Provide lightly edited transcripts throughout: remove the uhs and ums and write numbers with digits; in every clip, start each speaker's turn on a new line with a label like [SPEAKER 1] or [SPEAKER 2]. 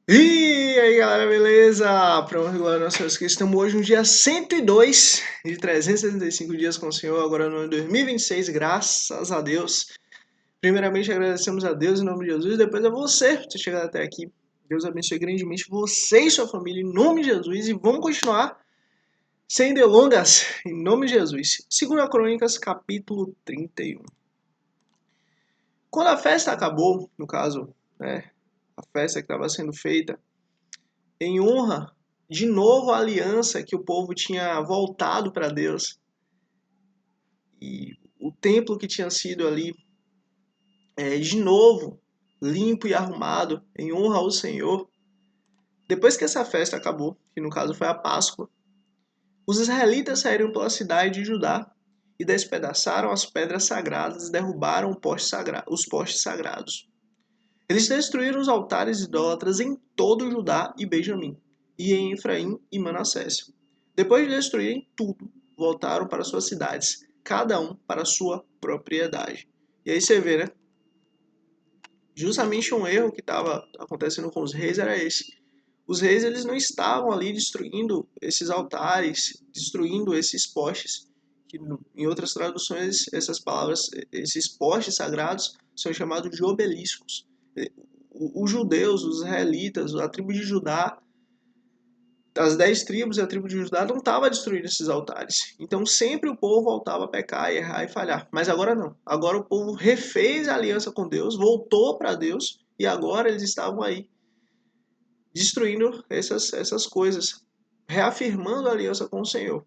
[SPEAKER 1] E aí galera, beleza? Para regular nossas que estamos hoje no dia 102 de 365 dias com o Senhor, agora no ano 2026, graças a Deus. Primeiramente agradecemos a Deus em nome de Jesus, e depois a você por ter chegado até aqui. Deus abençoe grandemente você e sua família em nome de Jesus e vamos continuar sem delongas em nome de Jesus. 2 Crônicas, capítulo 31. Quando a festa acabou, no caso, a festa que estava sendo feita, em honra de novo a aliança que o povo tinha voltado para Deus e o templo que tinha sido ali de novo limpo e arrumado em honra ao Senhor. Depois que essa festa acabou, que no caso foi a Páscoa, os israelitas saíram pela cidade de Judá e despedaçaram as pedras sagradas e derrubaram os postes sagrados. Eles destruíram os altares idólatras em todo Judá e Benjamim, e em Efraim e Manassés. Depois de destruírem tudo, voltaram para suas cidades, cada um para sua propriedade. E aí você vê, né? Justamente um erro que estava acontecendo com os reis era esse. Os reis eles não estavam ali destruindo esses altares, destruindo esses postes. Que, em outras traduções, essas palavras, esses postes sagrados, são chamados de obeliscos. Os judeus, os israelitas, a tribo de Judá, as 10 tribos e a tribo de Judá não estava destruindo esses altares. Então sempre o povo voltava a pecar, errar e falhar. Mas agora não. Agora o povo refez a aliança com Deus, voltou para Deus e agora eles estavam aí destruindo essas coisas, reafirmando a aliança com o Senhor.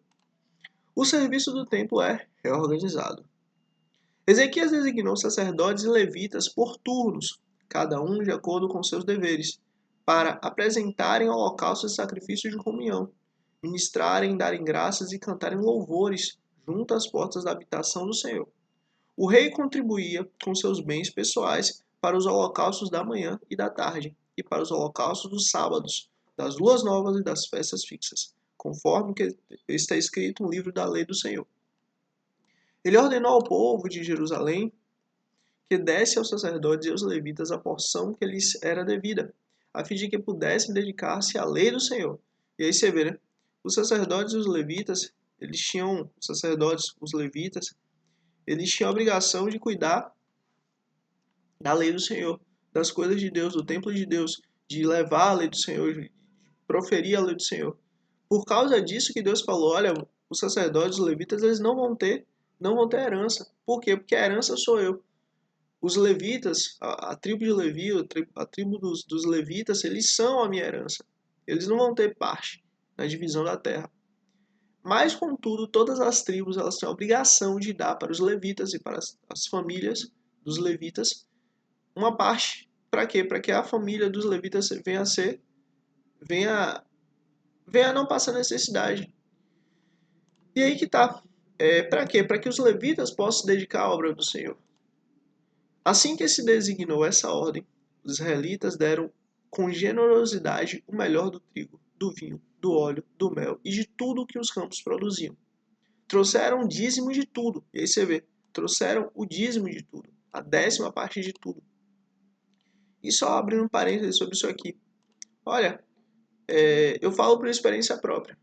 [SPEAKER 1] O serviço do templo é reorganizado. Ezequias designou sacerdotes e levitas por turnos, cada um de acordo com seus deveres, para apresentarem holocaustos e sacrifícios de comunhão, ministrarem, darem graças e cantarem louvores junto às portas da habitação do Senhor. O rei contribuía com seus bens pessoais para os holocaustos da manhã e da tarde, e para os holocaustos dos sábados, das luas novas e das festas fixas, conforme que está escrito no livro da lei do Senhor. Ele ordenou ao povo de Jerusalém que desse aos sacerdotes e aos levitas a porção que lhes era devida, a fim de que pudessem dedicar-se à lei do Senhor. E aí você vê, né? Os sacerdotes e os levitas, os levitas, eles tinham a obrigação de cuidar da lei do Senhor, das coisas de Deus, do templo de Deus, de levar a lei do Senhor, de proferir a lei do Senhor. Por causa disso que Deus falou, olha, os sacerdotes, os levitas, eles não vão ter herança. Por quê? Porque a herança sou eu. Os levitas, a tribo de Levi, a tribo dos levitas, eles são a minha herança. Eles não vão ter parte na divisão da terra. Mas, contudo, todas as tribos elas têm a obrigação de dar para os levitas e para as famílias dos levitas uma parte. Para quê? Para que a família dos levitas venha, venha a não passar necessidade. E aí que tá. Para quê? Para que os levitas possam se dedicar à obra do Senhor. Assim que se designou essa ordem, os israelitas deram com generosidade o melhor do trigo, do vinho, do óleo, do mel e de tudo o que os campos produziam. Trouxeram o dízimo de tudo. E aí você vê, trouxeram o dízimo de tudo, a 10ª parte de tudo. E só abrindo um parênteses sobre isso aqui. Olha, eu falo por experiência própria.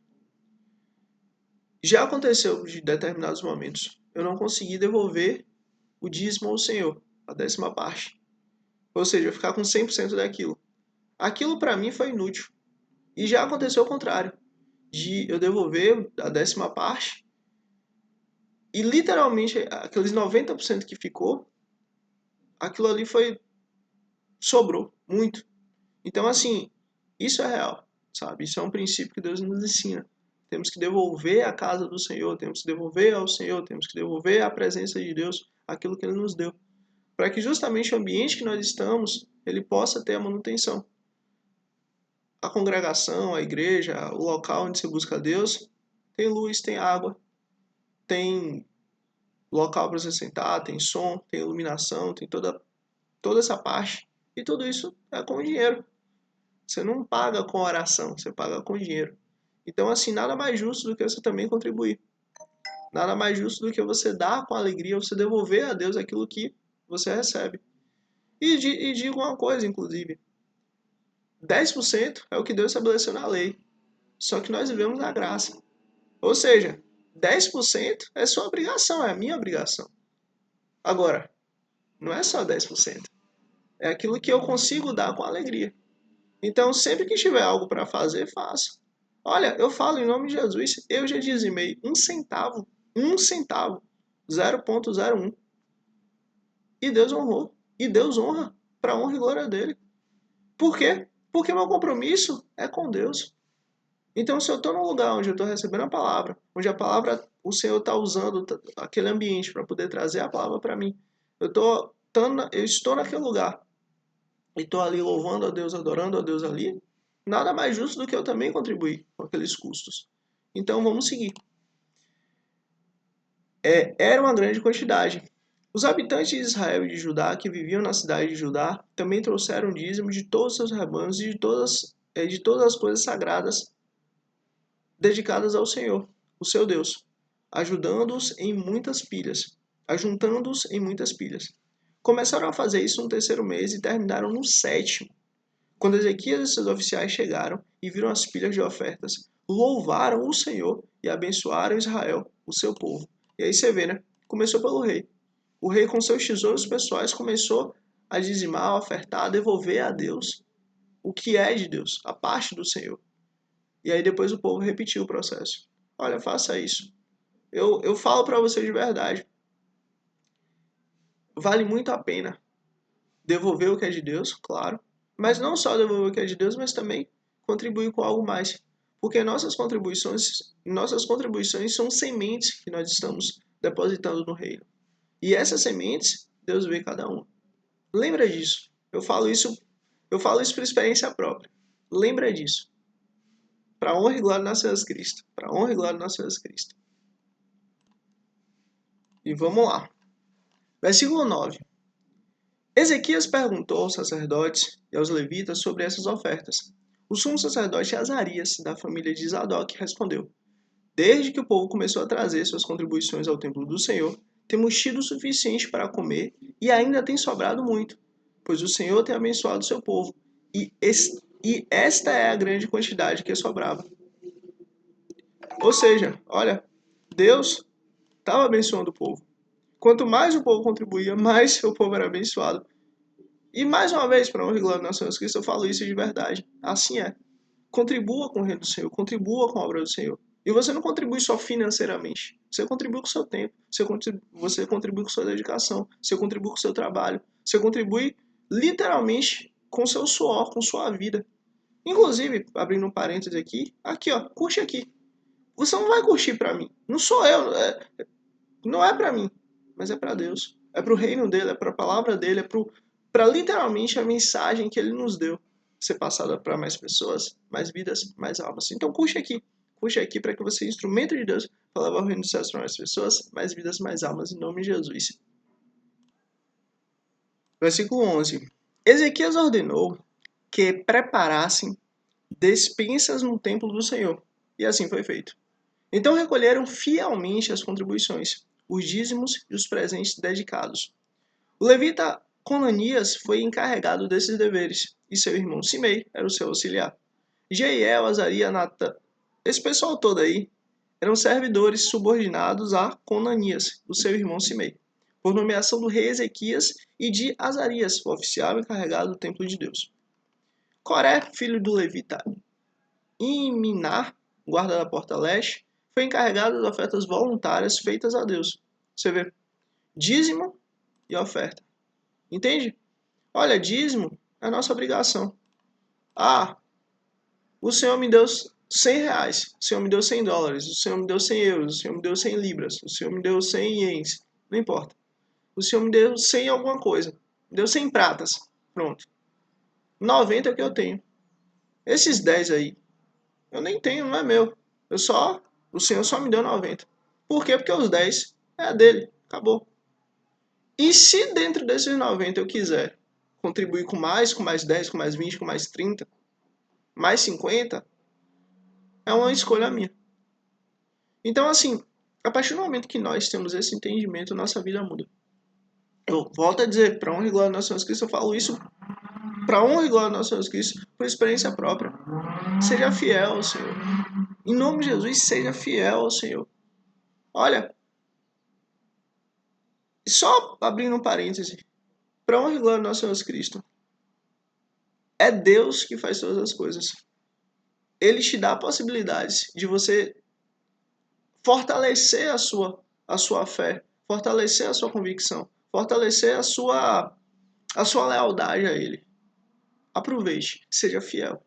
[SPEAKER 1] Já aconteceu de determinados momentos eu não consegui devolver o dízimo ao Senhor, a 10ª parte. Ou seja, eu ficar com 100% daquilo. Aquilo para mim foi inútil. E já aconteceu o contrário, de eu devolver a 10ª parte e literalmente aqueles 90% que ficou, aquilo ali sobrou muito. Então assim, isso é real, sabe? Isso é um princípio que Deus nos ensina. Temos que devolver à casa do Senhor, temos que devolver ao Senhor, temos que devolver à presença de Deus aquilo que Ele nos deu. Para que justamente o ambiente que nós estamos, ele possa ter a manutenção. A congregação, a igreja, o local onde se busca Deus, tem luz, tem água, tem local para você sentar, tem som, tem iluminação, tem toda essa parte. E tudo isso é com dinheiro. Você não paga com oração, você paga com dinheiro. Então, assim, nada mais justo do que você também contribuir. Nada mais justo do que você dar com alegria, você devolver a Deus aquilo que você recebe. E digo uma coisa, inclusive. 10% é o que Deus estabeleceu na lei. Só que nós vivemos na graça. Ou seja, 10% é sua obrigação, é a minha obrigação. Agora, não é só 10%. É aquilo que eu consigo dar com alegria. Então, sempre que tiver algo para fazer, faça. Olha, eu falo em nome de Jesus, eu já dizimei um centavo, 0,01. E Deus honrou. E Deus honra, para honra e glória dele. Por quê? Porque meu compromisso é com Deus. Então, se eu estou num lugar onde eu estou recebendo a palavra, onde a palavra, o Senhor está usando aquele ambiente para poder trazer a palavra para mim, eu estou naquele lugar e estou ali louvando a Deus, adorando a Deus ali, nada mais justo do que eu também contribuir com aqueles custos. Então, vamos seguir. Era uma grande quantidade. Os habitantes de Israel e de Judá, que viviam na cidade de Judá, também trouxeram dízimo de todos os seus rebanhos e de todas as coisas sagradas dedicadas ao Senhor, o seu Deus, ajudando-os em muitas pilhas, ajuntando-os em muitas pilhas. Começaram a fazer isso no terceiro mês e terminaram no sétimo. Quando Ezequias e seus oficiais chegaram e viram as pilhas de ofertas, louvaram o Senhor e abençoaram Israel, o seu povo. E aí você vê, né? Começou pelo rei. O rei, com seus tesouros pessoais, começou a dizimar, a ofertar, a devolver a Deus o que é de Deus, a parte do Senhor. E aí depois o povo repetiu o processo. Olha, faça isso. Eu falo para você de verdade. Vale muito a pena devolver o que é de Deus, claro. Mas não só devolver o que é de Deus, mas também contribuir com algo mais. Porque nossas contribuições são sementes que nós estamos depositando no reino. E essas sementes, Deus vê cada uma. Lembra disso. Eu falo isso por experiência própria. Lembra disso. Para honra e glória do nosso Jesus Cristo. Para honra e glória do nosso Jesus Cristo. E vamos lá. Versículo 9. Ezequias perguntou aos sacerdotes e aos levitas sobre essas ofertas. O sumo sacerdote Azarias, da família de Zadok, respondeu: Desde que o povo começou a trazer suas contribuições ao templo do Senhor, temos tido o suficiente para comer e ainda tem sobrado muito, pois o Senhor tem abençoado o seu povo, e esta é a grande quantidade que sobrava. Ou seja, olha, Deus estava abençoando o povo. Quanto mais o povo contribuía, mais o povo era abençoado. E mais uma vez, para honra e glória do nosso Senhor Cristo, eu falo isso de verdade. Assim é. Contribua com o reino do Senhor, contribua com a obra do Senhor. E você não contribui só financeiramente. Você contribui com o seu tempo, você contribui com sua dedicação, você contribui com o seu trabalho, você contribui literalmente com o seu suor, com sua vida. Inclusive, abrindo um parêntese aqui ó, curte aqui. Você não vai curtir para mim. Não sou eu, não é para mim, mas é para Deus. É para o reino dele, é para a palavra dele, é para literalmente a mensagem que ele nos deu ser passada para mais pessoas, mais vidas, mais almas. Então curte aqui para que você seja instrumento de Deus para levar o reino dos céus para mais pessoas, mais vidas, mais almas, em nome de Jesus. Versículo 11. Ezequias ordenou que preparassem despensas no templo do Senhor, e assim foi feito. Então recolheram fielmente as contribuições, os dízimos e os presentes dedicados. O levita Conanias foi encarregado desses deveres, e seu irmão Simei era o seu auxiliar. Jeiel, Azarias, Natã, esse pessoal todo aí, eram servidores subordinados a Conanias, o seu irmão Simei, por nomeação do rei Ezequias e de Azarias, o oficial encarregado do templo de Deus. Coré, filho do levita Iminar, guarda da porta leste, foi encarregado das ofertas voluntárias feitas a Deus. Você vê, dízimo e oferta. Entende? Olha, dízimo é a nossa obrigação. Ah, o Senhor me deu 100 reais, o Senhor me deu 100 dólares, o Senhor me deu 100 euros, o Senhor me deu 100 libras, o Senhor me deu 100 ienes, não importa. O Senhor me deu 100 alguma coisa, me deu 100 pratas, pronto. 90 é o que eu tenho. Esses 10 aí, eu nem tenho, não é meu. O Senhor só me deu 90. Por quê? Porque os 10 é dele, acabou. E se dentro desses 90 eu quiser contribuir com mais 10, com mais 20, com mais 30, mais 50, é uma escolha minha. Então, assim, a partir do momento que nós temos esse entendimento, nossa vida muda. Eu volto a dizer, para honra e glória do nosso Senhor Cristo, eu falo isso para a honra e glória do nosso Senhor Cristo, por experiência própria. Seja fiel ao Senhor. Em nome de Jesus, seja fiel ao Senhor. Olha, só abrindo um parêntese, para a honra e glória do nosso Senhor Cristo, é Deus que faz todas as coisas. Ele te dá possibilidades de você fortalecer a sua fé, fortalecer a sua convicção, fortalecer a sua lealdade a Ele. Aproveite, seja fiel.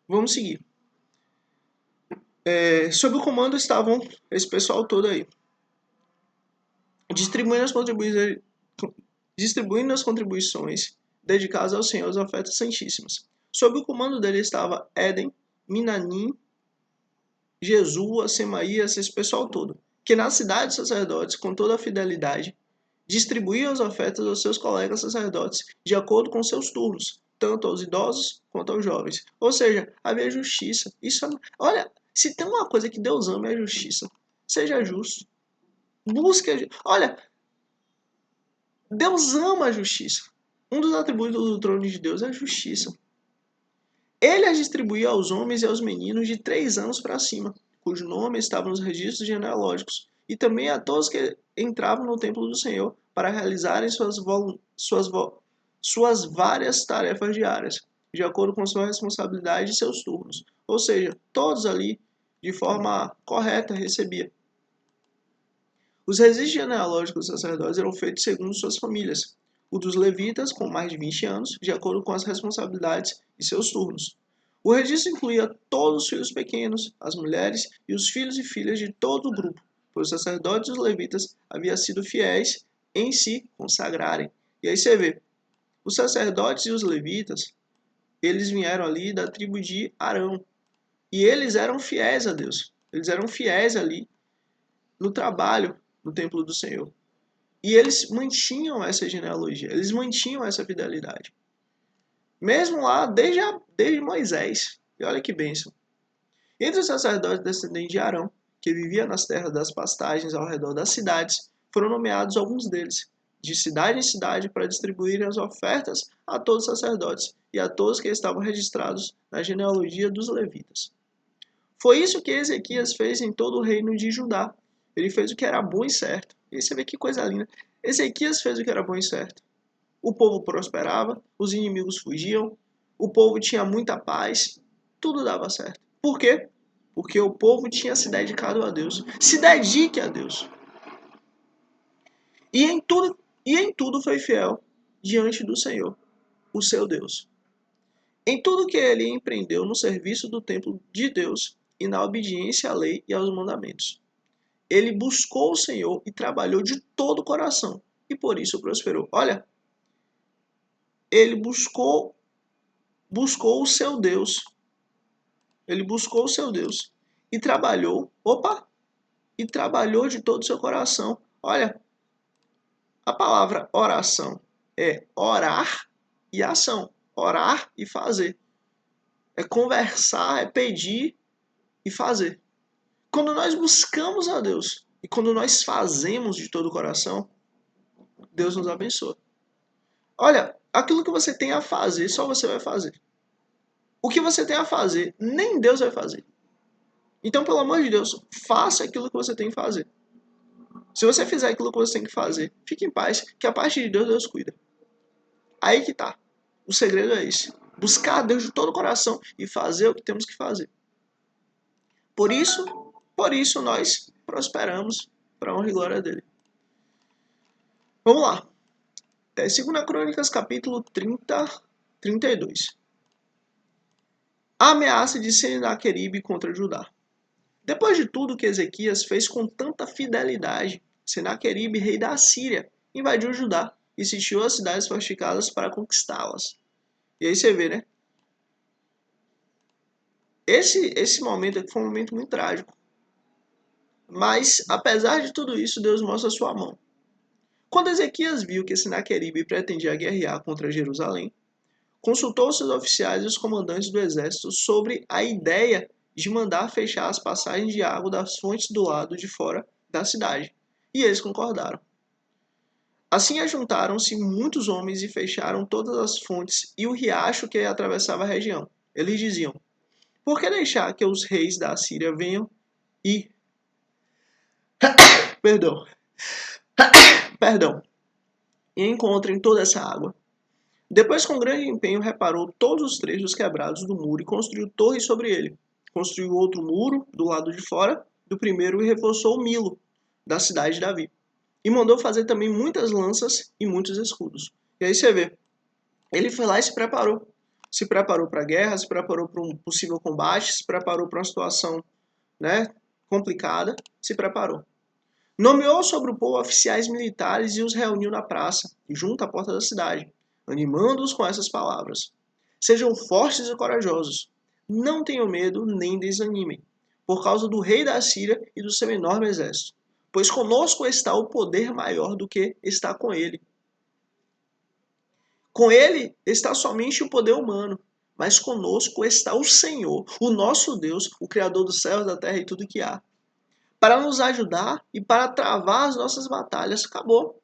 [SPEAKER 1] Vamos seguir. Sob o comando estavam esse pessoal todo aí, distribuindo as contribuições dedicadas ao Senhor as ofertas santíssimas. Sob o comando dele estava Éden, Minanim, Jesua, Semaías, esse pessoal todo, que na cidade dos sacerdotes, com toda a fidelidade, distribuía as ofertas aos seus colegas sacerdotes, de acordo com seus turnos, tanto aos idosos quanto aos jovens. Ou seja, havia justiça. Olha, se tem uma coisa que Deus ama é a justiça. Seja justo. Busque a justiça. Olha, Deus ama a justiça. Um dos atributos do trono de Deus é a justiça. Ele as distribuía aos homens e aos meninos de 3 anos para cima, cujo nome estava nos registros genealógicos, e também a todos que entravam no templo do Senhor para realizarem suas várias tarefas diárias, de acordo com sua responsabilidade e seus turnos. Ou seja, todos ali, de forma correta, recebiam. Os registros genealógicos dos sacerdotes eram feitos segundo suas famílias. O dos levitas, com mais de 20 anos, de acordo com as responsabilidades e seus turnos. O registro incluía todos os filhos pequenos, as mulheres e os filhos e filhas de todo o grupo, pois os sacerdotes e os levitas haviam sido fiéis em se consagrarem. E aí você vê, os sacerdotes e os levitas, eles vieram ali da tribo de Arão. E eles eram fiéis a Deus. Eles eram fiéis ali no trabalho no templo do Senhor. E eles mantinham essa genealogia, eles mantinham essa fidelidade. Mesmo lá, desde Moisés. E olha que bênção. Entre os sacerdotes descendentes de Arão, que viviam nas terras das pastagens ao redor das cidades, foram nomeados alguns deles, de cidade em cidade, para distribuírem as ofertas a todos os sacerdotes e a todos que estavam registrados na genealogia dos levitas. Foi isso que Ezequias fez em todo o reino de Judá. Ele fez o que era bom e certo. E você vê que coisa linda. Ezequias fez o que era bom e certo. O povo prosperava, os inimigos fugiam, o povo tinha muita paz, tudo dava certo. Por quê? Porque o povo tinha se dedicado a Deus. Se dedique a Deus. E em tudo foi fiel diante do Senhor, o seu Deus. Em tudo que ele empreendeu no serviço do templo de Deus e na obediência à lei e aos mandamentos. Ele buscou o Senhor e trabalhou de todo o coração, e por isso prosperou. Olha, ele buscou o seu Deus. Ele buscou o seu Deus e trabalhou, e trabalhou de todo o seu coração. Olha, a palavra oração é orar e ação. Orar e fazer. É conversar, é pedir e fazer. Quando nós buscamos a Deus e quando nós fazemos de todo o coração, Deus nos abençoa. Olha, aquilo que você tem a fazer, só você vai fazer. O que você tem a fazer, nem Deus vai fazer. Então, pelo amor de Deus, faça aquilo que você tem que fazer. Se você fizer aquilo que você tem que fazer, fique em paz, que a parte de Deus, Deus cuida. Aí que tá. O segredo é esse. Buscar a Deus de todo o coração e fazer o que temos que fazer. Por isso nós prosperamos para a honra e glória dele. Vamos lá. 2 Crônicas, capítulo 32. A ameaça de Senaqueribe contra Judá. Depois de tudo que Ezequias fez com tanta fidelidade, Senaqueribe, rei da Assíria, invadiu Judá e sitiou as cidades fortificadas para conquistá-las. E aí você vê, né? Esse momento aqui foi um momento muito trágico. Mas, apesar de tudo isso, Deus mostra a sua mão. Quando Ezequias viu que Senaqueribe pretendia guerrear contra Jerusalém, consultou seus oficiais e os comandantes do exército sobre a ideia de mandar fechar as passagens de água das fontes do lado de fora da cidade. E eles concordaram. Assim ajuntaram-se muitos homens e fecharam todas as fontes e o riacho que atravessava a região. Eles diziam: por que deixar que os reis da Assíria venham e... Perdão. Perdão. E encontrem toda essa água? Depois, com grande empenho, reparou todos os trechos quebrados do muro e construiu torres sobre ele. Construiu outro muro do lado de fora do primeiro e reforçou o Milo, da cidade de Davi. E mandou fazer também muitas lanças e muitos escudos. E aí você vê, ele foi lá e se preparou. Se preparou para a guerra, se preparou para um possível combate, se preparou para uma situação, né, complicada, se preparou. Nomeou sobre o povo oficiais militares e os reuniu na praça, junto à porta da cidade, animando-os com essas palavras: sejam fortes e corajosos, não tenham medo nem desanimem, por causa do rei da Assíria e do seu enorme exército, pois conosco está o poder maior do que está com ele. Com ele está somente o poder humano, mas conosco está o Senhor, o nosso Deus, o Criador dos céus, da terra e tudo que há, para nos ajudar e para travar as nossas batalhas. Acabou.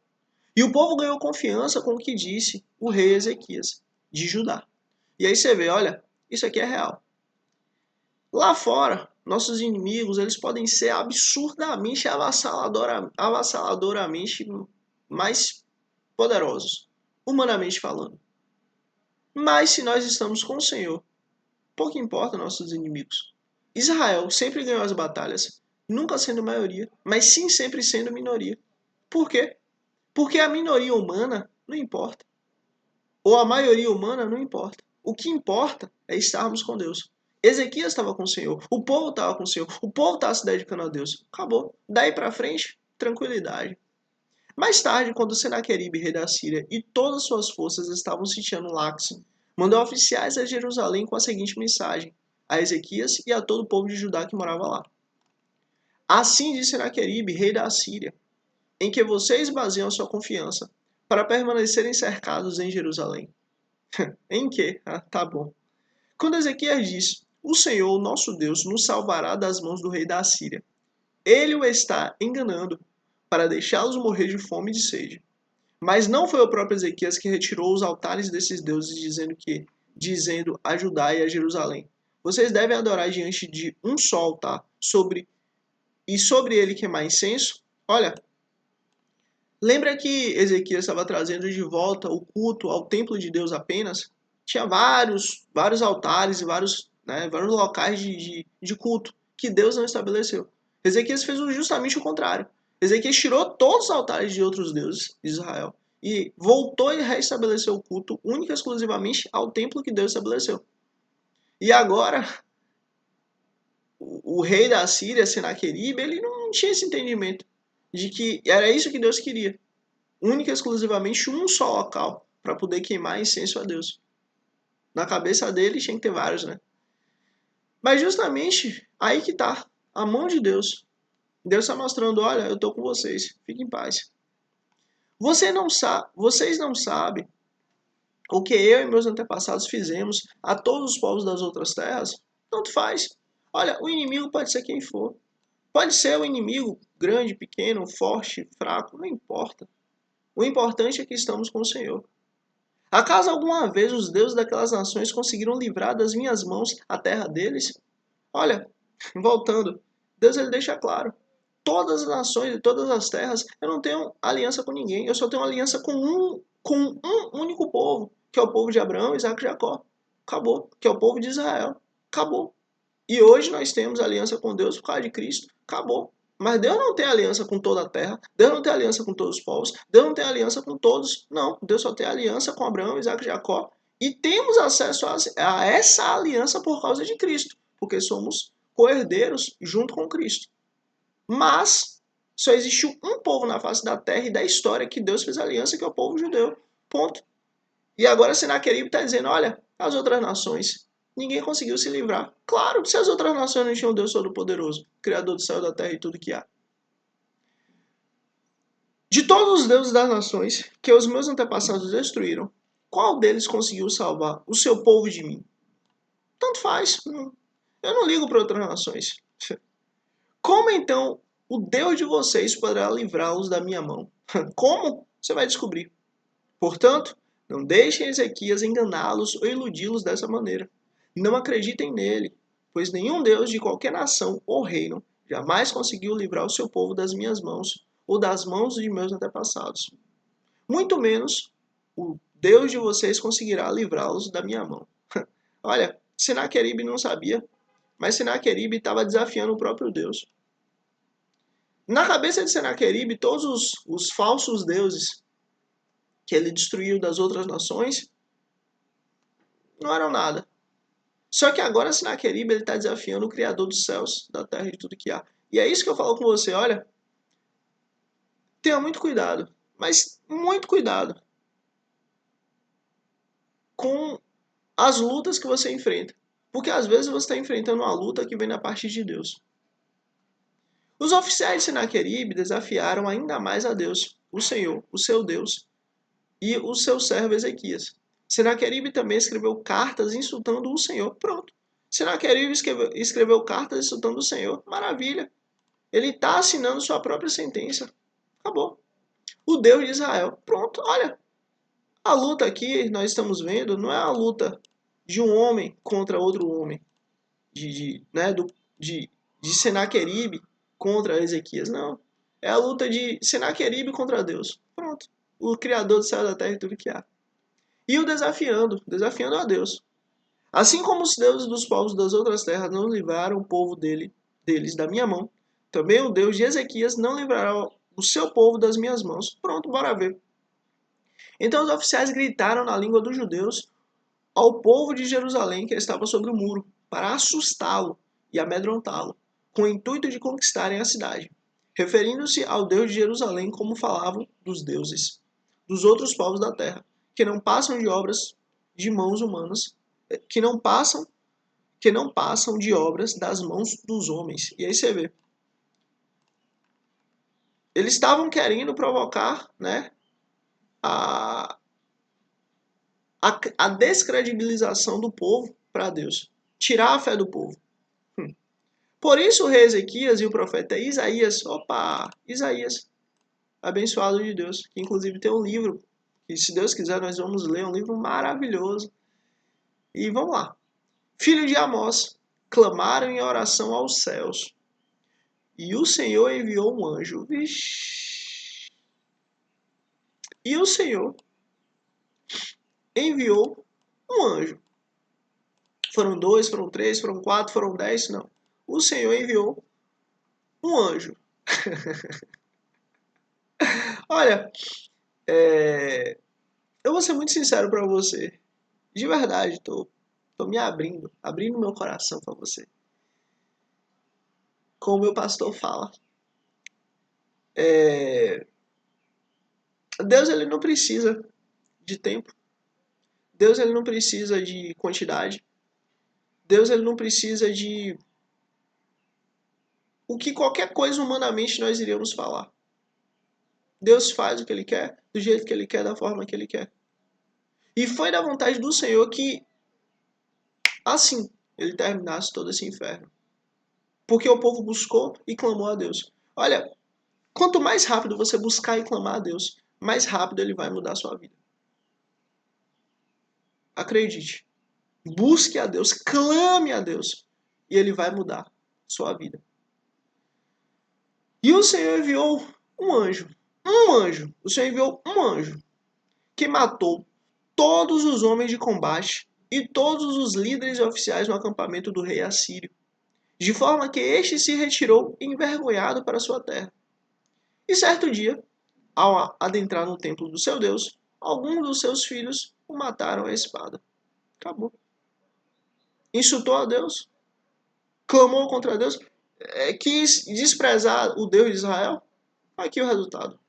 [SPEAKER 1] E o povo ganhou confiança com o que disse o rei Ezequias, de Judá. E aí você vê, olha, isso aqui é real. Lá fora, nossos inimigos, eles podem ser absurdamente avassaladoramente mais poderosos, humanamente falando. Mas se nós estamos com o Senhor, pouco importa nossos inimigos. Israel sempre ganhou as batalhas, nunca sendo maioria, mas sim sempre sendo minoria. Por quê? Porque a minoria humana não importa. Ou a maioria humana não importa. O que importa é estarmos com Deus. Ezequias estava com o Senhor, o povo estava com o Senhor, o povo estava se dedicando a Deus. Acabou. Daí para frente, tranquilidade. Mais tarde, quando Senaqueribe, rei da Síria, e todas suas forças estavam sitiando Laquis, mandou oficiais a Jerusalém com a seguinte mensagem a Ezequias e a todo o povo de Judá que morava lá. Assim diz Senaqueribe, rei da Síria, em que vocês baseiam sua confiança, para permanecerem cercados em Jerusalém. Em que? Ah, tá bom. Quando Ezequias diz, o Senhor, nosso Deus, nos salvará das mãos do rei da Síria, ele o está enganando, para deixá-los morrer de fome e de sede. Mas não foi o próprio Ezequias que retirou os altares desses deuses, dizendo a Judá e a Jerusalém: vocês devem adorar diante de um só altar, sobre ele queimar incenso. Olha, lembra que Ezequias estava trazendo de volta o culto ao templo de Deus apenas? Tinha vários altares e vários locais de culto que Deus não estabeleceu. Ezequias fez justamente o contrário. Ezequias tirou todos os altares de outros deuses de Israel e voltou e restabeleceu o culto única e exclusivamente ao templo que Deus estabeleceu. E agora, o rei da Síria, Senaqueribe, ele não tinha esse entendimento de que era isso que Deus queria. Única e exclusivamente um só local para poder queimar incenso a Deus. Na cabeça dele tinha que ter vários, né? Mas justamente aí que tá a mão de Deus. Deus está mostrando, olha, eu estou com vocês, fiquem em paz. Vocês não sabem o que eu e meus antepassados fizemos a todos os povos das outras terras? Tanto faz. Olha, o inimigo pode ser quem for. Pode ser o inimigo grande, pequeno, forte, fraco, não importa. O importante é que estamos com o Senhor. Acaso alguma vez os deuses daquelas nações conseguiram livrar das minhas mãos a terra deles? Olha, voltando, Deus ele deixa claro. Todas as nações e todas as terras, eu não tenho aliança com ninguém. Eu só tenho aliança com um único povo, que é o povo de Abraão, Isaac e Jacó. Acabou. Que é o povo de Israel. Acabou. E hoje nós temos aliança com Deus por causa de Cristo. Acabou. Mas Deus não tem aliança com toda a terra. Deus não tem aliança com todos os povos. Deus não tem aliança com todos. Não. Deus só tem aliança com Abraão, Isaac e Jacó. E temos acesso a essa aliança por causa de Cristo. Porque somos co-herdeiros junto com Cristo. Mas só existiu um povo na face da terra e da história que Deus fez aliança, que é o povo judeu. Ponto. E agora Senaqueribe está dizendo, olha, as outras nações, ninguém conseguiu se livrar. Claro, se as outras nações não tinham Deus Todo-Poderoso, Criador do céu, da terra e tudo que há. De todos os deuses das nações que os meus antepassados destruíram, qual deles conseguiu salvar o seu povo de mim? Tanto faz. Eu não ligo para outras nações. Como então o Deus de vocês poderá livrá-los da minha mão? Como? Você vai descobrir. Portanto, não deixem Ezequias enganá-los ou iludi-los dessa maneira. Não acreditem nele, pois nenhum Deus de qualquer nação ou reino jamais conseguiu livrar o seu povo das minhas mãos ou das mãos de meus antepassados. Muito menos o Deus de vocês conseguirá livrá-los da minha mão. Olha, Senaqueribe não sabia, mas Senaqueribe estava desafiando o próprio Deus. Na cabeça de Senaqueribe, todos os falsos deuses que ele destruiu das outras nações não eram nada. Só que agora Senaqueribe está desafiando o Criador dos céus, da terra e de tudo que há. E é isso que eu falo com você, olha, tenha muito cuidado, mas muito cuidado com as lutas que você enfrenta. Porque às vezes você está enfrentando uma luta que vem da parte de Deus. Os oficiais de Senaqueribe desafiaram ainda mais a Deus, o Senhor, o seu Deus, e o seu servo Ezequias. Senaqueribe também escreveu cartas insultando o Senhor. Pronto. Senaqueribe escreveu cartas insultando o Senhor. Maravilha. Ele está assinando sua própria sentença. Acabou. O Deus de Israel. Pronto. Olha. A luta aqui, nós estamos vendo, não é a luta de um homem contra outro homem. De Senaqueribe contra Ezequias. Não. É a luta de Senaqueribe contra Deus. Pronto. O Criador do céu e da terra e tudo que há. E o desafiando a Deus. Assim como os deuses dos povos das outras terras não livraram o povo deles da minha mão, também o Deus de Ezequias não livrará o seu povo das minhas mãos. Pronto, bora ver. Então os oficiais gritaram na língua dos judeus ao povo de Jerusalém que estava sobre o muro, para assustá-lo e amedrontá-lo, com o intuito de conquistarem a cidade, referindo-se ao Deus de Jerusalém como falavam dos deuses dos outros povos da terra, que não passam de obras de mãos humanas, que não passam de obras das mãos dos homens. E aí você vê. Eles estavam querendo provocar, né, a descredibilização do povo para Deus. Tirar a fé do povo. Por isso o rei Ezequias e o profeta Isaías, Isaías, abençoado de Deus, que inclusive tem um livro, que se Deus quiser nós vamos ler, um livro maravilhoso. E vamos lá. Filho de Amós, clamaram em oração aos céus. E o Senhor enviou um anjo. Vixe. E o Senhor enviou um anjo. Foram 2, foram 3, foram 4, foram 10, não. O Senhor enviou um anjo. Olha, eu vou ser muito sincero para você. De verdade, tô me abrindo meu coração para você. Como o meu pastor fala. Deus ele não precisa de tempo. Deus ele não precisa de quantidade. Deus ele não precisa de o que qualquer coisa humanamente nós iríamos falar. Deus faz o que ele quer, do jeito que ele quer, da forma que ele quer. E foi da vontade do Senhor que, assim, ele terminasse todo esse inferno. Porque o povo buscou e clamou a Deus. Olha, quanto mais rápido você buscar e clamar a Deus, mais rápido ele vai mudar a sua vida. Acredite. Busque a Deus, clame a Deus, e ele vai mudar a sua vida. E o Senhor enviou um anjo. O Senhor enviou um anjo que matou todos os homens de combate e todos os líderes e oficiais no acampamento do rei assírio, de forma que este se retirou envergonhado para sua terra. E certo dia, ao adentrar no templo do seu Deus, alguns dos seus filhos o mataram à espada. Acabou. Insultou a Deus, clamou contra Deus, quis desprezar o Deus de Israel. Aqui o resultado.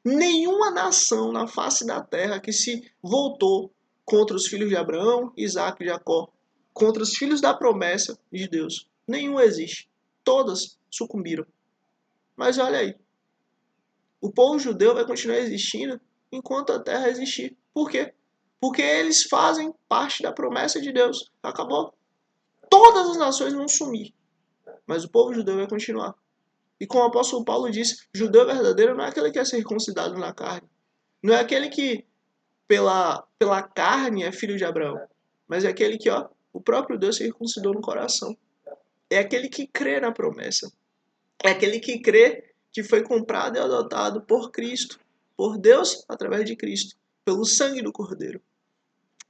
[SPEAKER 1] Nenhuma nação na face da terra que se voltou contra os filhos de Abraão, Isaac e Jacó, contra os filhos da promessa de Deus. Nenhum existe. Todas sucumbiram. Mas olha aí. O povo judeu vai continuar existindo enquanto a terra existir. Por quê? Porque eles fazem parte da promessa de Deus. Acabou. Todas as nações vão sumir. Mas o povo judeu vai continuar. E como o apóstolo Paulo diz, judeu verdadeiro não é aquele que é circuncidado na carne. Não é aquele que pela carne é filho de Abraão. Mas é aquele que, o próprio Deus circuncidou no coração. É aquele que crê na promessa. É aquele que crê que foi comprado e adotado por Cristo. Por Deus, através de Cristo. Pelo sangue do Cordeiro.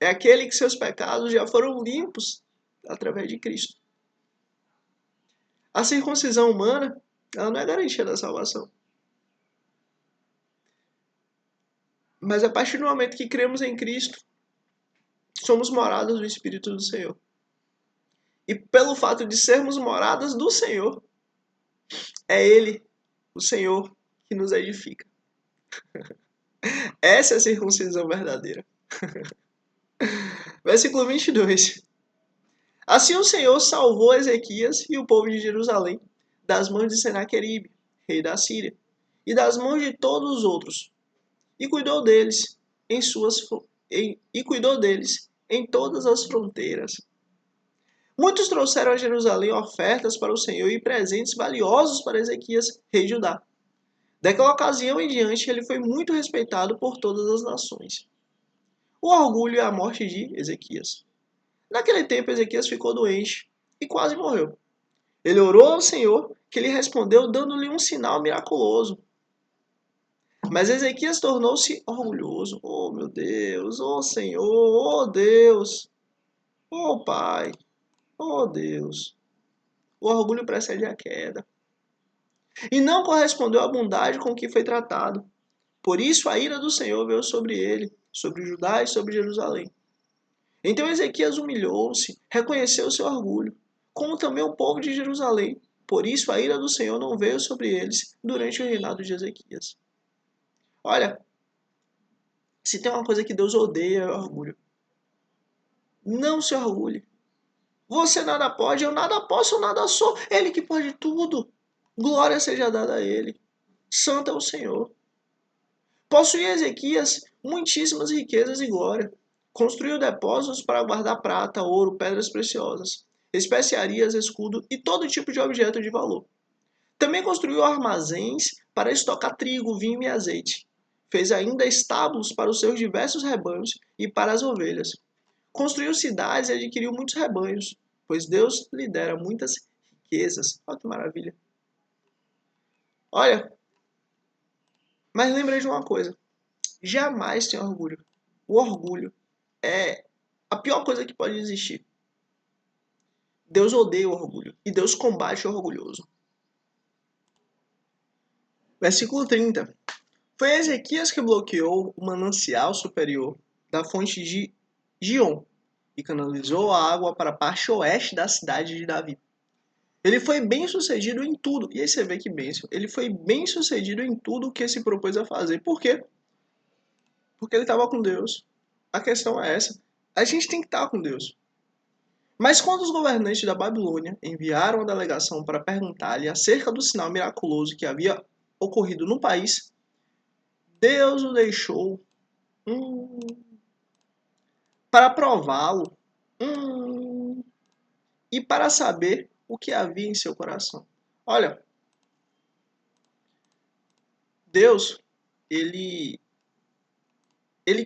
[SPEAKER 1] É aquele que seus pecados já foram limpos através de Cristo. A circuncisão humana, ela não é garantia da salvação. Mas a partir do momento que cremos em Cristo, somos moradas do Espírito do Senhor. E pelo fato de sermos moradas do Senhor, é Ele, o Senhor, que nos edifica. Essa é a circuncisão verdadeira. Versículo 22. Assim o Senhor salvou Ezequias e o povo de Jerusalém das mãos de Senaqueribe, rei da Síria, e das mãos de todos os outros, e cuidou deles em todas as fronteiras. Muitos trouxeram a Jerusalém ofertas para o Senhor e presentes valiosos para Ezequias, rei de Judá. Daquela ocasião em diante, ele foi muito respeitado por todas as nações. O orgulho e a morte de Ezequias. Naquele tempo, Ezequias ficou doente e quase morreu. Ele orou ao Senhor, que lhe respondeu dando-lhe um sinal miraculoso. Mas Ezequias tornou-se orgulhoso. Oh, meu Deus! Oh, Senhor! Oh, Deus! Oh, Pai! Oh, Deus! O orgulho precede a queda. E não correspondeu à bondade com que foi tratado. Por isso a ira do Senhor veio sobre ele, sobre Judá e sobre Jerusalém. Então Ezequias humilhou-se, reconheceu seu orgulho, como também o povo de Jerusalém. Por isso a ira do Senhor não veio sobre eles durante o reinado de Ezequias. Olha, se tem uma coisa que Deus odeia é o orgulho. Não se orgulhe. Você nada pode, eu nada posso, eu nada sou. Ele que pode tudo. Glória seja dada a ele. Santo é o Senhor. Possuía Ezequias muitíssimas riquezas e glória. Construiu depósitos para guardar prata, ouro, pedras preciosas, especiarias, escudo e todo tipo de objeto de valor. Também construiu armazéns para estocar trigo, vinho e azeite. Fez ainda estábulos para os seus diversos rebanhos e para as ovelhas. Construiu cidades e adquiriu muitos rebanhos, pois Deus lhe dera muitas riquezas. Olha que maravilha. Olha, mas lembrei de uma coisa. Jamais tenha orgulho. O orgulho é a pior coisa que pode existir. Deus odeia o orgulho e Deus combate o orgulhoso. Versículo 30. Foi Ezequias que bloqueou o manancial superior da fonte de Gion e canalizou a água para a parte oeste da cidade de Davi. Ele foi bem sucedido em tudo. E aí você vê que bênção. Ele foi bem sucedido em tudo que se propôs a fazer. Por quê? Porque ele estava com Deus. A questão é essa. A gente tem que estar com Deus. Mas quando os governantes da Babilônia enviaram a delegação para perguntar-lhe acerca do sinal miraculoso que havia ocorrido no país, Deus o deixou para prová-lo e para saber o que havia em seu coração. Olha, Deus, ele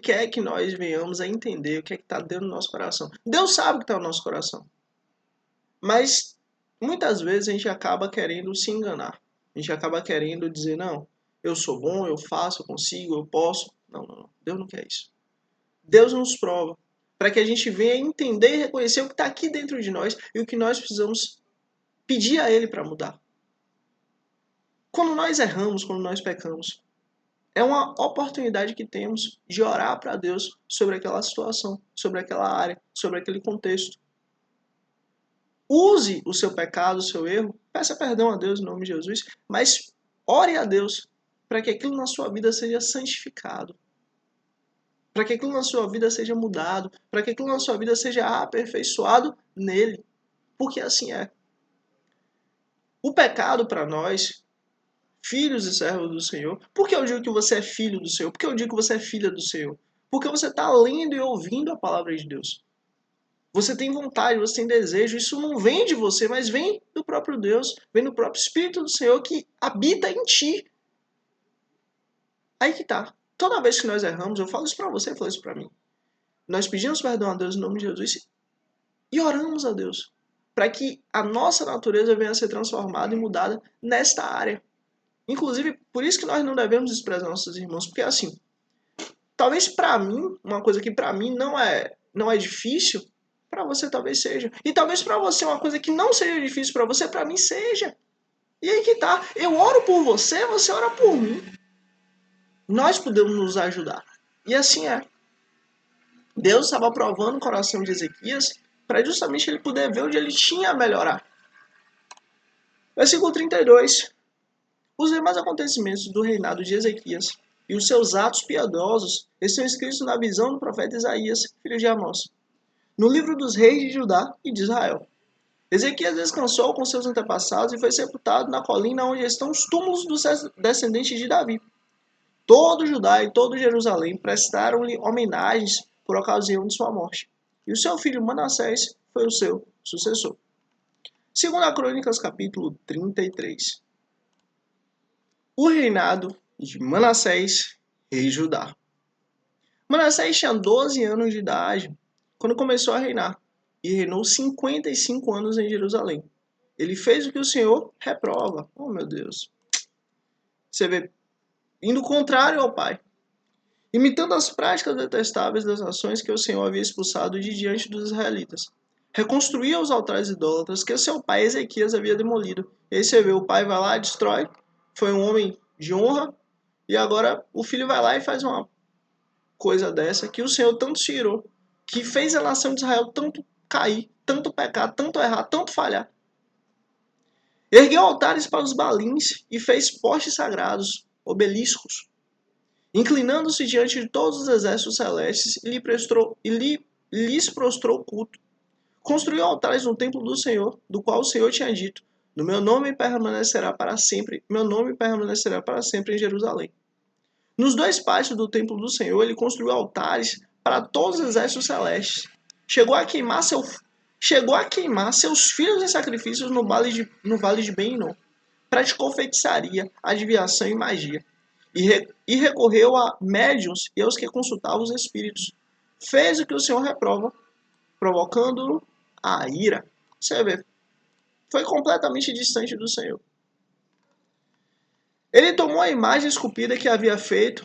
[SPEAKER 1] quer que nós venhamos a entender o que é que está dentro do nosso coração. Deus sabe o que está no nosso coração. Mas muitas vezes a gente acaba querendo se enganar. A gente acaba querendo dizer, não, eu sou bom, eu faço, eu consigo, eu posso. Não, não, não. Deus não quer isso. Deus nos prova para que a gente venha entender e reconhecer o que está aqui dentro de nós e o que nós precisamos pedir a Ele para mudar. Quando nós erramos, quando nós pecamos, é uma oportunidade que temos de orar para Deus sobre aquela situação, sobre aquela área, sobre aquele contexto. Use o seu pecado, o seu erro, peça perdão a Deus em nome de Jesus, mas ore a Deus para que aquilo na sua vida seja santificado, para que aquilo na sua vida seja mudado, para que aquilo na sua vida seja aperfeiçoado nele, porque assim é. O pecado para nós, filhos e servos do Senhor, por que eu digo que você é filho do Senhor? Por que eu digo que você é filha do Senhor? Porque você está lendo e ouvindo a palavra de Deus. Você tem vontade, você tem desejo. Isso não vem de você, mas vem do próprio Deus, vem do próprio Espírito do Senhor que habita em ti. Aí que tá. Toda vez que nós erramos, eu falo isso pra você, eu falo isso pra mim. Nós pedimos perdão a Deus em nome de Jesus e oramos a Deus para que a nossa natureza venha a ser transformada e mudada nesta área. Inclusive, por isso que nós não devemos desprezar nossos irmãos, porque assim, talvez para mim, uma coisa que para mim não é difícil, para você talvez seja. E talvez para você uma coisa que não seja difícil para você, para mim seja. E aí que tá, eu oro por você, você ora por mim. Nós podemos nos ajudar. E assim é. Deus estava provando o coração de Ezequias para justamente ele poder ver onde ele tinha a melhorar. Versículo 32. Os demais acontecimentos do reinado de Ezequias e os seus atos piedosos estão escritos na visão do profeta Isaías, filho de Amós, no livro dos reis de Judá e de Israel. Ezequias descansou com seus antepassados e foi sepultado na colina onde estão os túmulos dos descendentes de Davi. Todo Judá e todo Jerusalém prestaram-lhe homenagens por ocasião de sua morte. E o seu filho Manassés foi o seu sucessor. Segunda Crônicas, capítulo 33. O reinado de Manassés, rei de Judá. Manassés tinha 12 anos de idade quando começou a reinar, e reinou 55 anos em Jerusalém. Ele fez o que o Senhor reprova. Oh, meu Deus. Você vê, indo contrário ao pai, imitando as práticas detestáveis das nações que o Senhor havia expulsado de diante dos israelitas. Reconstruía os altares idólatras que seu pai Ezequias havia demolido. E aí você vê, o pai vai lá e destrói. Foi um homem de honra. E agora o filho vai lá e faz uma coisa dessa que o Senhor tanto tirou, que fez a nação de Israel tanto cair, tanto pecar, tanto errar, tanto falhar. Ergueu altares para os balins e fez postes sagrados, obeliscos, inclinando-se diante de todos os exércitos celestes lhes prostrou culto. Construiu altares no templo do Senhor, do qual o Senhor tinha dito: no meu nome permanecerá para sempre, meu nome permanecerá para sempre em Jerusalém. Nos dois pátios do templo do Senhor, ele construiu altares para todos os exércitos celestes. Chegou a queimar seus filhos em sacrifícios no vale de Ben-Hinnom. Praticou feitiçaria, adivinhação e magia. E recorreu a médiuns e aos que consultavam os espíritos. Fez o que o Senhor reprova, provocando-o a ira. Você vê, foi completamente distante do Senhor. Ele tomou a imagem esculpida que havia feito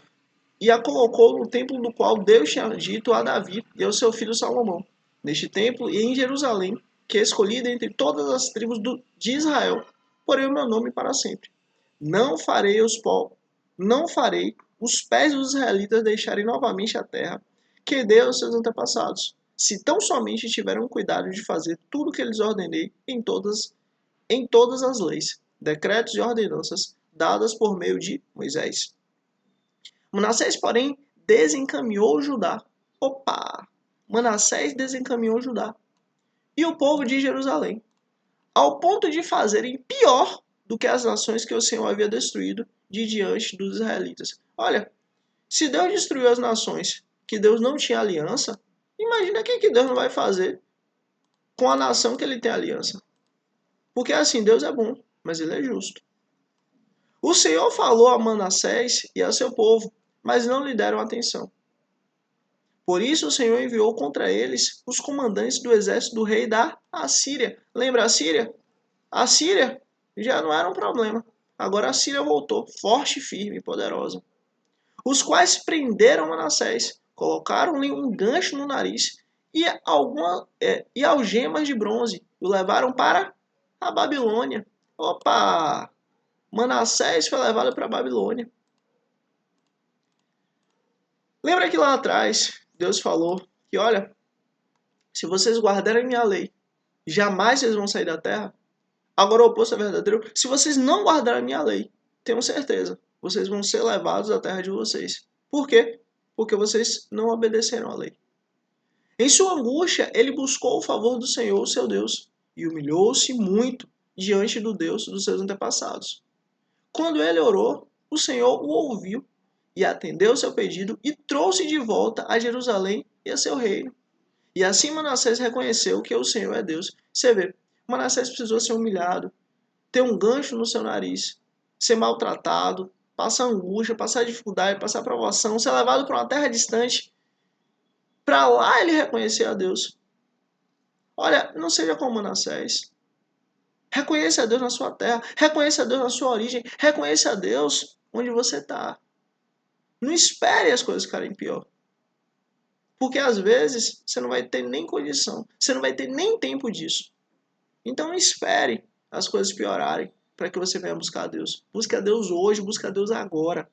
[SPEAKER 1] e a colocou no templo do qual Deus tinha dito a Davi e ao seu filho Salomão. Neste templo e em Jerusalém, que é escolhida entre todas as tribos de Israel, porém o meu nome para sempre. Não farei os pés dos israelitas deixarem novamente a terra que dei aos seus antepassados, se tão somente tiveram cuidado de fazer tudo o que lhes ordenei em todas as leis, decretos e ordenanças dadas por meio de Moisés. Manassés, porém, desencaminhou Judá. Manassés desencaminhou Judá e o povo de Jerusalém, ao ponto de fazerem pior do que as nações que o Senhor havia destruído de diante dos israelitas. Olha, se Deus destruiu as nações que Deus não tinha aliança, imagina o que Deus não vai fazer com a nação que ele tem aliança. Porque assim, Deus é bom, mas ele é justo. O Senhor falou a Manassés e a seu povo, mas não lhe deram atenção. Por isso o Senhor enviou contra eles os comandantes do exército do rei da Assíria. Lembra a Síria? A Síria já não era um problema. Agora a Síria voltou, forte, firme e poderosa. Os quais prenderam Manassés, colocaram-lhe um gancho no nariz e algemas de bronze, e o levaram para a Babilônia. Manassés foi levado para a Babilônia. Lembra que lá atrás Deus falou que, olha, se vocês guardarem a minha lei, jamais vocês vão sair da terra? Agora o oposto é verdadeiro. Se vocês não guardarem a minha lei, tenham certeza, vocês vão ser levados da terra de vocês. Por quê? Porque vocês não obedeceram à lei. Em sua angústia, ele buscou o favor do Senhor, seu Deus, e humilhou-se muito diante do Deus dos seus antepassados. Quando ele orou, o Senhor o ouviu e atendeu seu pedido e trouxe de volta a Jerusalém e a seu reino. E assim Manassés reconheceu que o Senhor é Deus. Você vê, Manassés precisou ser humilhado, ter um gancho no seu nariz, ser maltratado, passar angústia, passar dificuldade, passar provação, ser levado para uma terra distante, para lá ele reconhecer a Deus. Olha, não seja como Manassés. Reconheça a Deus na sua terra, reconheça a Deus na sua origem, reconheça a Deus onde você está. Não espere as coisas ficarem pior. Porque às vezes você não vai ter nem condição, você não vai ter nem tempo disso. Então não espere as coisas piorarem para que você venha buscar a Deus. Busque a Deus hoje, busque a Deus agora.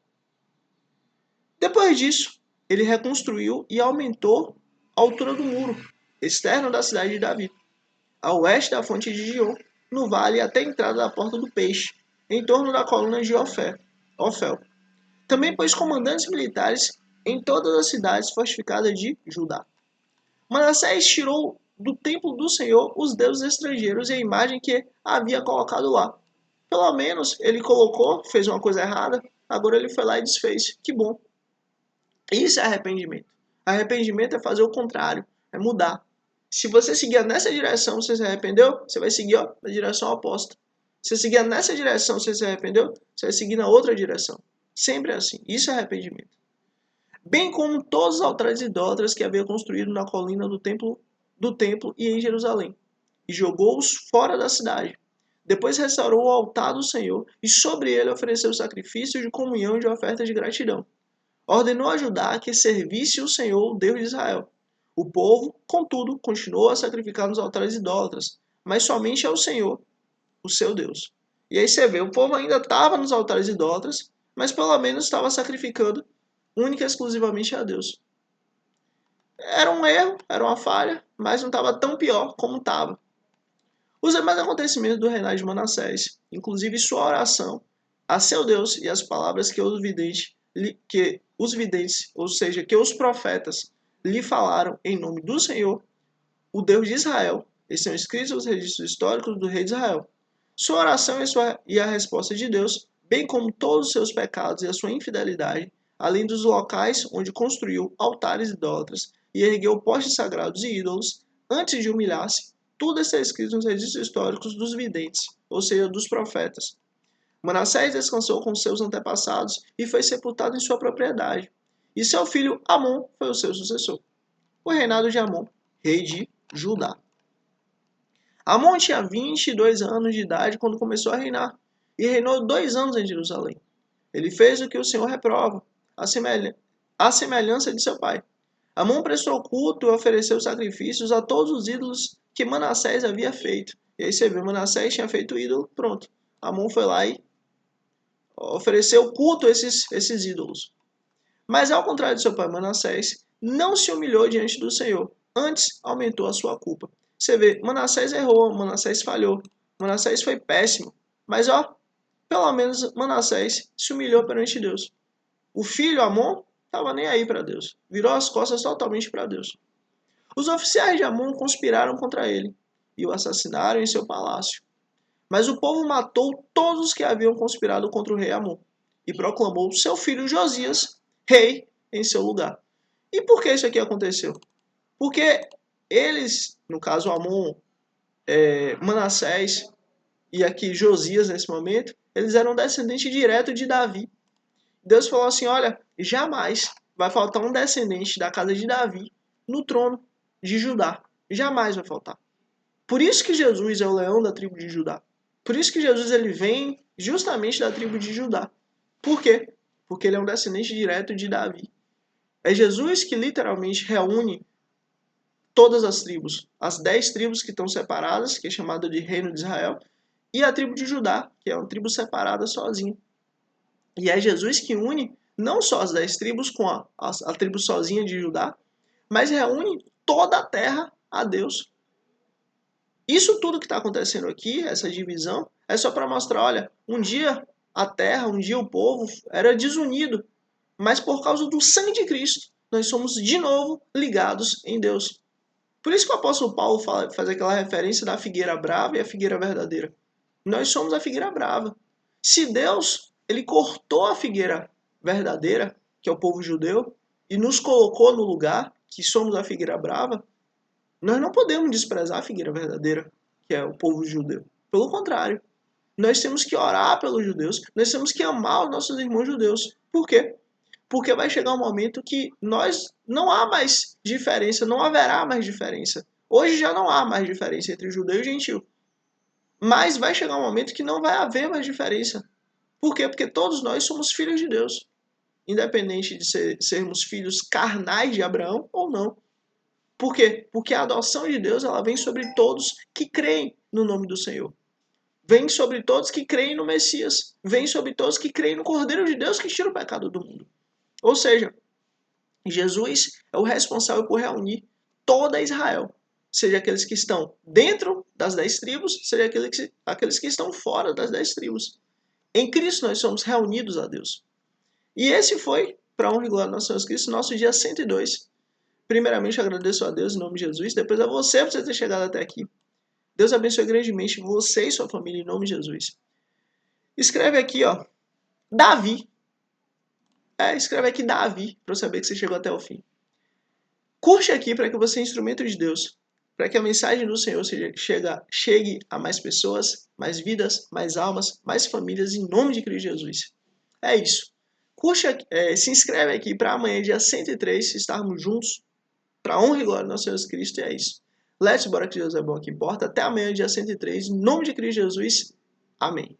[SPEAKER 1] Depois disso, ele reconstruiu e aumentou a altura do muro externo da cidade de Davi, a oeste da fonte de Gion, no vale até a entrada da porta do peixe, em torno da coluna de Ofel. Também pôs comandantes militares em todas as cidades fortificadas de Judá. Manassés tirou do templo do Senhor os deuses estrangeiros e a imagem que havia colocado lá. Pelo menos ele colocou, fez uma coisa errada, agora ele foi lá e desfez. Que bom. Isso é arrependimento. Arrependimento é fazer o contrário, é mudar. Se você seguir nessa direção, você se arrependeu, você vai seguir na direção oposta. Se você seguir nessa direção, você se arrependeu, você vai seguir na outra direção. Sempre é assim. Isso é arrependimento. Bem como todos os altares idólatras que havia construído na colina do templo e em Jerusalém, e jogou-os fora da cidade. Depois restaurou o altar do Senhor, e sobre ele ofereceu sacrifícios de comunhão e de ofertas de gratidão. Ordenou a Judá que servisse o Senhor, o Deus de Israel. O povo, contudo, continuou a sacrificar nos altares idólatras, mas somente ao Senhor, o seu Deus. E aí você vê, o povo ainda estava nos altares idólatras, mas pelo menos estava sacrificando única e exclusivamente a Deus. Era um erro, era uma falha, mas não estava tão pior como estava. Os demais acontecimentos do reinado de Manassés, inclusive sua oração a seu Deus e as palavras que os videntes, ou seja, que os profetas lhe falaram em nome do Senhor, o Deus de Israel, estão escritos nos registros históricos do rei de Israel. Sua oração e a resposta de Deus, bem como todos os seus pecados e a sua infidelidade, além dos locais onde construiu altares idólatras e ergueu postes sagrados e ídolos, antes de humilhar-se, tudo está escrito nos registros históricos dos videntes, ou seja, dos profetas. Manassés descansou com seus antepassados e foi sepultado em sua propriedade. E seu filho Amon foi o seu sucessor. O reinado de Amon, rei de Judá. Amon tinha 22 anos de idade quando começou a reinar, e reinou 2 anos em Jerusalém. Ele fez o que o Senhor reprova, a semelhança de seu pai. Amon prestou culto e ofereceu sacrifícios a todos os ídolos que Manassés havia feito. E aí você vê, Manassés tinha feito ídolo, pronto. Amon foi lá e ofereceu culto a esses ídolos. Mas ao contrário de seu pai Manassés, não se humilhou diante do Senhor, antes aumentou a sua culpa. Você vê, Manassés errou, Manassés falhou, Manassés foi péssimo, mas pelo menos Manassés se humilhou perante Deus. O filho Amon estava nem aí para Deus, virou as costas totalmente para Deus. Os oficiais de Amon conspiraram contra ele e o assassinaram em seu palácio. Mas o povo matou todos os que haviam conspirado contra o rei Amon e proclamou seu filho Josias rei em seu lugar. E por que isso aqui aconteceu? Porque eles, no caso Amon, Manassés e aqui Josias nesse momento, eles eram descendentes direto de Davi. Deus falou assim, olha, jamais vai faltar um descendente da casa de Davi no trono de Judá. Jamais vai faltar. Por isso que Jesus é o leão da tribo de Judá. Por isso que Jesus ele vem justamente da tribo de Judá. Por quê? Porque ele é um descendente direto de Davi. É Jesus que literalmente reúne todas as tribos. As 10 tribos que estão separadas, que é chamada de Reino de Israel, e a tribo de Judá, que é uma tribo separada sozinha. E é Jesus que une não só as 10 tribos com a tribo sozinha de Judá, mas reúne toda a terra a Deus. Isso tudo que está acontecendo aqui, essa divisão, é só para mostrar, olha, um dia a terra, um dia o povo era desunido, mas por causa do sangue de Cristo, nós somos de novo ligados em Deus. Por isso que o apóstolo Paulo faz aquela referência da figueira brava e a figueira verdadeira. Nós somos a figueira brava. Se Deus ele cortou a figueira verdadeira, que é o povo judeu, e nos colocou no lugar, que somos a figueira brava, Nós não podemos desprezar a figueira verdadeira, que é o povo judeu. Pelo contrário, nós temos que orar pelos judeus, nós temos que amar os nossos irmãos judeus. Por quê? Porque vai chegar um momento que nós não há mais diferença, não haverá mais diferença. Hoje já não há mais diferença entre judeu e gentil. Mas vai chegar um momento que não vai haver mais diferença. Por quê? Porque todos nós somos filhos de Deus. Independente de sermos filhos carnais de Abraão ou não. Por quê? Porque a adoção de Deus ela vem sobre todos que creem no nome do Senhor. Vem sobre todos que creem no Messias. Vem sobre todos que creem no Cordeiro de Deus que tira o pecado do mundo. Ou seja, Jesus é o responsável por reunir toda Israel. Seja aqueles que estão dentro das 10 tribos, seja aqueles que estão fora das 10 tribos. Em Cristo nós somos reunidos a Deus. E esse foi, para a honra e glória do nosso Senhor Cristo, nosso dia 102. Primeiramente, agradeço a Deus em nome de Jesus. Depois a você por você ter chegado até aqui. Deus abençoe grandemente você e sua família em nome de Jesus. Escreve aqui, ó, Davi. Escreve aqui Davi, para eu saber que você chegou até o fim. Curte aqui para que você seja instrumento de Deus. Para que a mensagem do Senhor chegue a mais pessoas, mais vidas, mais almas, mais famílias, em nome de Cristo Jesus. É isso. Curte, se inscreve aqui para amanhã, dia 103, estarmos juntos, para a honra e glória do nosso Senhor Cristo, e é isso. Let's bora que Deus é bom que importa. Até amanhã, dia 103, em nome de Cristo Jesus. Amém.